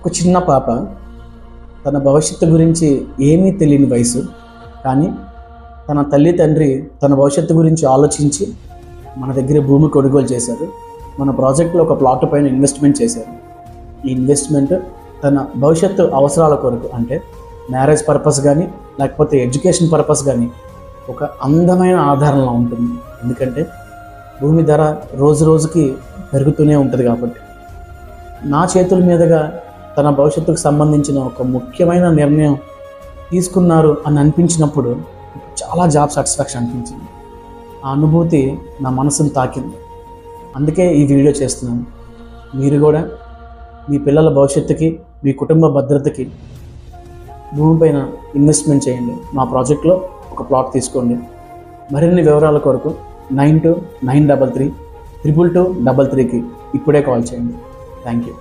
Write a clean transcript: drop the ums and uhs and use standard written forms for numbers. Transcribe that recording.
ఒక చిన్న పాప తన భవిష్యత్తు గురించి ఏమీ తెలియని వయసు, కానీ తన తల్లి తండ్రి తన భవిష్యత్తు గురించి ఆలోచించి మన దగ్గర భూమి కొనుగోలు చేశారు. మన ప్రాజెక్ట్లో ఒక ప్లాట్ పైన ఇన్వెస్ట్మెంట్ చేశారు. ఈ ఇన్వెస్ట్మెంట్ తన భవిష్యత్తు అవసరాల కొరకు, అంటే మ్యారేజ్ పర్పస్ కానీ లేకపోతే ఎడ్యుకేషన్ పర్పస్ కానీ ఒక అందమైన ఆధారంలో ఉంటుంది. ఎందుకంటే భూమి ధర రోజు రోజుకి పెరుగుతూనే ఉంటుంది. కాబట్టి నా చేతుల మీదుగా తన భవిష్యత్తుకు సంబంధించిన ఒక ముఖ్యమైన నిర్ణయం తీసుకున్నారు అని అనిపించినప్పుడు చాలా జాబ్ సాటిస్ఫాక్షన్ అనిపించింది. ఆ అనుభూతి నా మనసును తాకింది. అందుకే ఈ వీడియో చేస్తున్నాను. మీరు కూడా మీ పిల్లల భవిష్యత్తుకి, మీ కుటుంబ భద్రతకి భూమిపైన ఇన్వెస్ట్మెంట్ చేయండి. మా ప్రాజెక్ట్లో ఒక ప్లాట్ తీసుకోండి. మరిన్ని వివరాల కొరకు 9293322233కి ఇప్పుడే కాల్ చేయండి. Thank you.